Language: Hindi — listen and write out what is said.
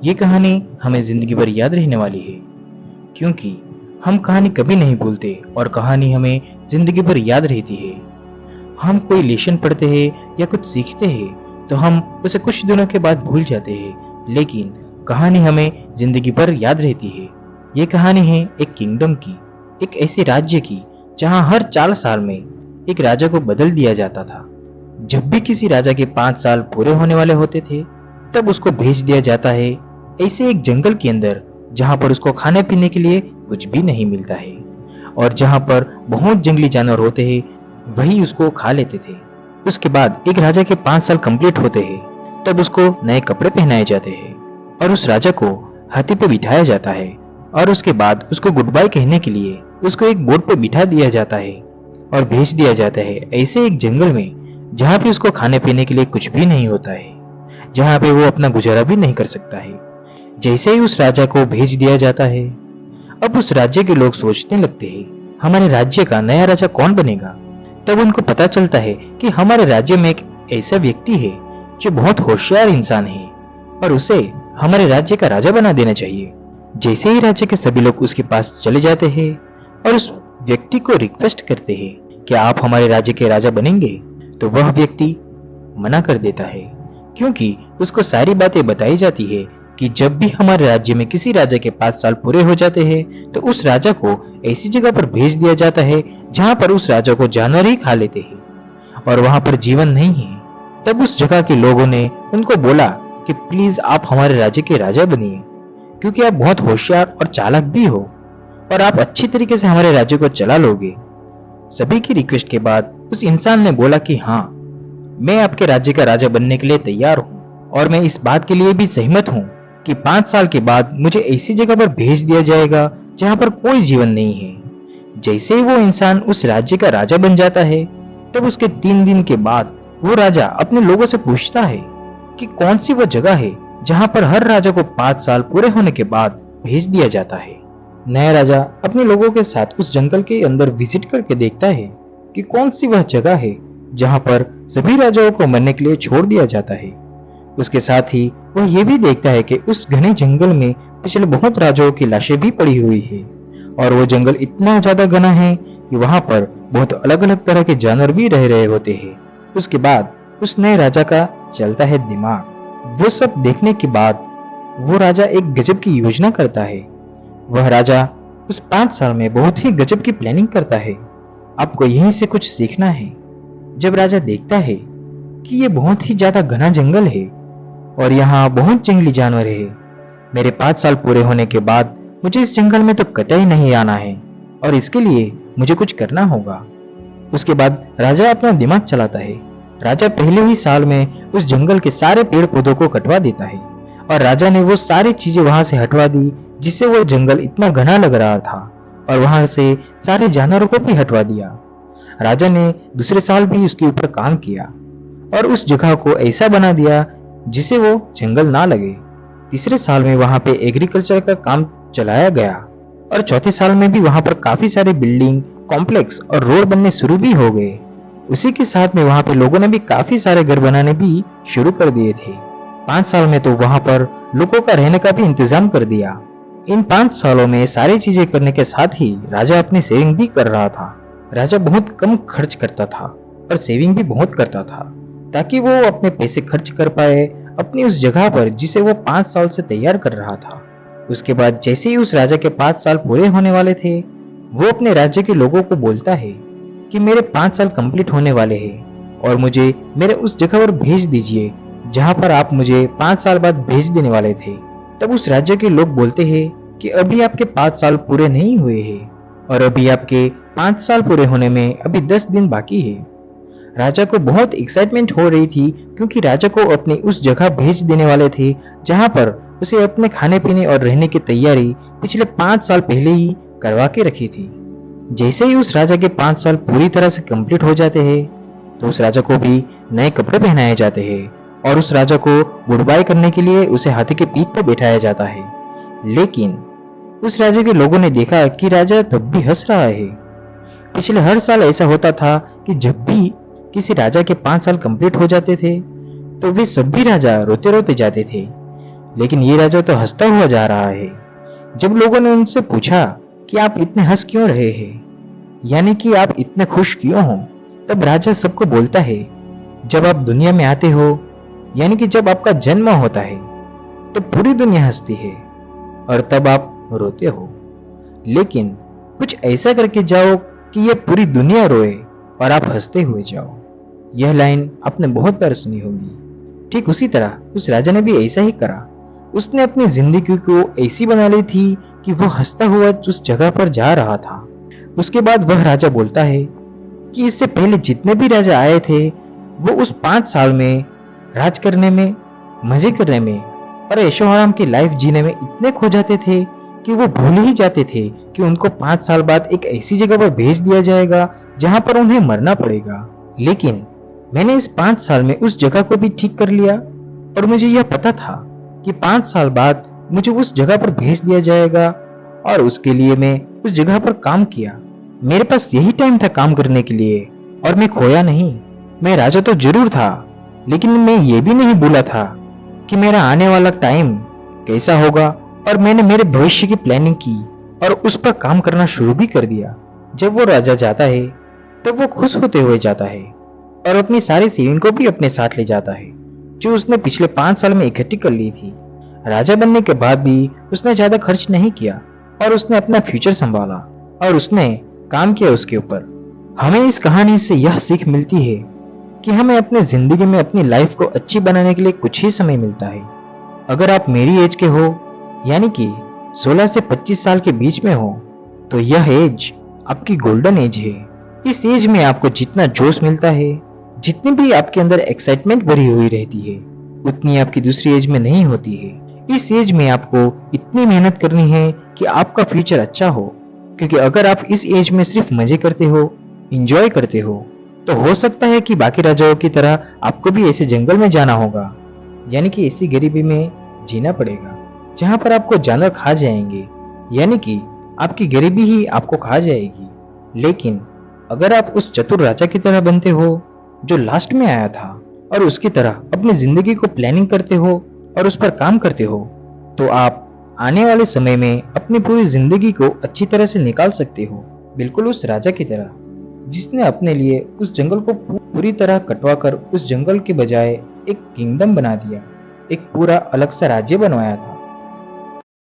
ये कहानी हमें जिंदगी भर याद रहने वाली है, क्योंकि हम कहानी कभी नहीं भूलते और कहानी हमें जिंदगी भर याद रहती है। हम कोई लेसन पढ़ते हैं या कुछ सीखते हैं तो हम उसे कुछ दिनों के बाद भूल जाते हैं, लेकिन कहानी हमें जिंदगी भर याद रहती है। ये कहानी है एक किंगडम की, एक ऐसे राज्य की जहां हर 4 साल में एक राजा को बदल दिया जाता था। जब भी किसी राजा के 5 साल पूरे होने वाले होते थे, तब उसको भेज दिया जाता है ऐसे एक जंगल के अंदर जहां पर उसको खाने पीने के लिए कुछ भी नहीं मिलता है और जहां पर बहुत जंगली जानवर होते हैं, वही उसको खा लेते थे। उसके बाद एक राजा के 5 साल कंप्लीट होते हैं, तब उसको नए कपड़े पहनाए जाते हैं और उस राजा को हाथी पे बिठाया जाता है और उसके बाद उसको गुड बाय कहने के लिए उसको एक बोर्ड पे बिठा दिया जाता है और भेज दिया जाता है ऐसे एक जंगल में जहां पे उसको खाने पीने के लिए कुछ भी नहीं होता है, जहां पे वो अपना गुजारा भी नहीं कर सकता है। जैसे ही उस राजा को भेज दिया जाता है, अब उस राज्य के लोग सोचने लगते हैं हमारे राज्य का नया राजा कौन बनेगा। तब उनको पता चलता है कि हमारे राज्य में एक ऐसा व्यक्ति है जो बहुत होशियार इंसान है और उसे हमारे राज्य का राजा बना देना चाहिए। जैसे ही राज्य के सभी लोग उसके पास चले जाते हैं और उस व्यक्ति को रिक्वेस्ट करते हैं कि आप हमारे राज्य के राजा बनेंगे, तो वह व्यक्ति मना कर देता है, क्योंकि उसको सारी बातें बताई जाती है कि जब भी हमारे राज्य में किसी राजा के 5 साल पूरे हो जाते हैं तो उस राजा को ऐसी जगह पर भेज दिया जाता है जहां पर उस राजा को जानवर ही खा लेते हैं और वहां पर जीवन नहीं है। तब उस जगह के लोगों ने उनको बोला कि प्लीज आप हमारे राज्य के राजा बनिए, क्योंकि आप बहुत होशियार और चालाक भी हो और आप अच्छी तरीके से हमारे राज्य को चला लोगे। सभी की रिक्वेस्ट के बाद उस इंसान ने बोला कि हाँ, मैं आपके राज्य का राजा बनने के लिए तैयार हूँ और मैं इस बात के लिए भी सहमत हूँ कि 5 साल के बाद मुझे ऐसी जगह पर भेज दिया जाएगा जहां पर कोई जीवन नहीं है। जैसे ही वो इंसान उस राज्य का राजा बन जाता है, तब उसके 3 दिन के बाद वो राजा अपने लोगों से पूछता है कि कौन सी वो जगह है जहां पर हर राजा को 5 साल पूरे होने के बाद भेज दिया जाता है। नया राजा अपने लोगों के साथ उस जंगल के अंदर विजिट करके देखता है कि कौन सी वह जगह है जहां पर सभी राजाओं को मरने के लिए छोड़ दिया जाता है। उसके साथ ही वह यह भी देखता है कि उस घने जंगल में पिछले बहुत राजाओं की लाशें भी पड़ी हुई है और वो जंगल इतना ज्यादा घना है कि वहां पर बहुत अलग अलग तरह के जानवर भी रह रहे होते हैं। उसके बाद उस नए राजा का चलता है दिमाग। वो सब देखने के बाद वो राजा एक गजब की योजना करता है। वह राजा उस 5 साल में बहुत ही गजब की प्लानिंग करता है। आपको यहीं से कुछ सीखना है। जब राजा देखता है कि ये बहुत ही ज्यादा घना जंगल है और यहाँ बहुत जंगली जानवर है, मेरे 5 साल पूरे होने के बाद मुझे इस जंगल में तो कतई नहीं आना है और इसके लिए मुझे कुछ करना होगा। उसके बाद राजा अपना दिमाग चलाता है। राजा पहले ही साल में उस जंगल के सारे पेड़ पौधों को कटवा देता है और राजा ने वो सारी चीजें वहां से हटवा दी जिससे वो जंगल इतना घना लग रहा था और वहां से सारे जानवरों को भी हटवा दिया। राजा ने दूसरे साल भी उसके ऊपर काम किया और उस जगह को ऐसा बना दिया जिसे वो जंगल ना लगे। तीसरे साल में वहां पे एग्रीकल्चर का काम चलाया गया और चौथे साल में भी वहां पर काफी सारे बिल्डिंग, कॉम्प्लेक्स और रोड बनने शुरू भी हो गए। उसी के साथ में वहां पे लोगों ने भी काफी सारे घर बनाने भी शुरू कर दिए थे। 5 साल में तो वहां पर लोगों का रहने का भी इंतजाम कर दिया। इन 5 सालों में सारी चीजें करने के साथ ही राजा अपनी सेविंग भी कर रहा था। राजा बहुत कम खर्च करता था और सेविंग भी बहुत करता था ताकि वो अपने पैसे खर्च कर पाए अपनी उस जगह पर जिसे वो 5 साल से तैयार कर रहा था। उसके बाद जैसे ही उस राजा के 5 साल पूरे होने वाले थे, वो अपने राज्य के लोगों को बोलता है कि मेरे 5 साल कंप्लीट होने वाले हैं और मुझे मेरे उस जगह पर भेज दीजिए जहां पर आप मुझे 5 साल बाद भेज देने वाले थे। तब उस राज्य के लोग बोलते हैं कि अभी आपके 5 साल पूरे नहीं हुए हैं और अभी आपके 5 साल पूरे होने में अभी 10 दिन बाकी है। राजा को बहुत एक्साइटमेंट हो रही थी क्योंकि राजा को अपनी उस जगह भेज देने वाले थे जहां पर उसे अपने खाने पीने और रहने की तैयारी पिछले 5 साल पहले ही करवा के रखी थी। जैसे ही उस राजा के 5 साल पूरी तरह से कंप्लीट हो जाते हैं, तो उस राजा को भी नए कपड़े पहनाए जाते हैं और उस राजा को गुड बाय करने के लिए उसे हाथी के पीठ पर बैठाया जाता है। लेकिन उस राजा के लोगों ने देखा कि राजा तब भी हंस रहा है। पिछले हर साल ऐसा होता था कि जब भी किसी राजा के 5 साल कंप्लीट हो जाते थे तो वे सभी राजा रोते रोते जाते थे लेकिन ये राजा तो हंसता हुआ जा रहा है। जब लोगों ने उनसे पूछा कि आप इतने हंस क्यों रहे हैं, यानी कि आप इतने खुश क्यों हो, तब राजा सबको बोलता है, जब आप दुनिया में आते हो, यानी कि जब आपका जन्म होता है, तो पूरी दुनिया हंसती है और तब आप रोते हो। लेकिन कुछ ऐसा करके जाओ कि ये पूरी दुनिया रोए और आप हंसते हुए जाओ। यह लाइन आपने बहुत बार सुनी होगी। ठीक उसी तरह उस राजा ने भी ऐसा ही करा। उसने अपनी जिंदगी को ऐसी बना ली थी कि वो हंसता हुआ उस जगह पर जा रहा था। उसके बाद वह राजा बोलता है कि इससे पहले जितने भी राजा आए थे, वो उस 5 साल में राज करने में, मजे करने में और ऐशो आराम की लाइफ जीने में इतने खो जाते थे कि वो भूल ही जाते थे कि उनको 5 साल बाद एक ऐसी जगह पर भेज दिया जाएगा जहां पर उन्हें मरना पड़ेगा। लेकिन मैंने इस 5 साल में उस जगह को भी ठीक कर लिया और मुझे यह पता था कि 5 साल बाद मुझे उस जगह पर भेज दिया जाएगा और उसके लिए मैं उस जगह पर काम किया। मेरे पास यही टाइम था काम करने के लिए और मैं खोया नहीं। मैं राजा तो जरूर था, लेकिन मैं ये भी नहीं भूला था कि मेरा आने वाला टाइम कैसा होगा और मैंने मेरे भविष्य की प्लानिंग की और उस पर काम करना शुरू भी कर दिया। जब वो राजा जाता है तब वो खुश होते हुए जाता है और अपनी सारी सेविंग को भी अपने साथ ले जाता है जो उसने पिछले 5 साल में इकट्ठी कर ली थी। राजा बनने के बाद भी उसने ज्यादा खर्च नहीं किया और उसने अपना फ्यूचर संभाला और उसने काम किया उसके ऊपर। हमें इस कहानी से यह सीख मिलती है कि हमें अपने जिंदगी में अपनी लाइफ को अच्छी बनाने के लिए कुछ ही समय मिलता है। अगर आप मेरी एज के हो, यानी कि 16 से 25 साल के बीच में हो, तो यह एज आपकी गोल्डन एज है। इस एज में आपको जितना जोश मिलता है, जितनी भी आपके अंदर एक्साइटमेंट भरी हुई रहती है, उतनी आपकी दूसरी एज में नहीं होती है। इस एज में आपको इतनी मेहनत करनी है कि आपका फ्यूचर अच्छा हो, क्योंकि अगर आप इस एज में सिर्फ मजे करते हो, इंजॉय करते हो, तो हो सकता है कि बाकी राजाओं की तरह आपको भी ऐसे जंगल में जाना होगा, यानी कि ऐसी गरीबी में जीना पड़ेगा जहां पर आपको जानवर खा जाएंगे, यानी कि आपकी गरीबी ही आपको खा जाएगी। लेकिन अगर आप उस चतुर राजा की तरह बनते हो जो लास्ट में आया था और उसकी तरह अपनी जिंदगी को प्लानिंग करते हो और उस पर काम करते हो, तो आप आने वाले समय में अपनी पूरी जिंदगी को अच्छी तरह से निकाल सकते हो, बिल्कुल उस राजा की तरह जिसने अपने लिए उस जंगल को पूरी तरह कटवा कर उस जंगल के बजाय एक किंगडम बना दिया, एक पूरा अलग सा राज्य बनवाया था।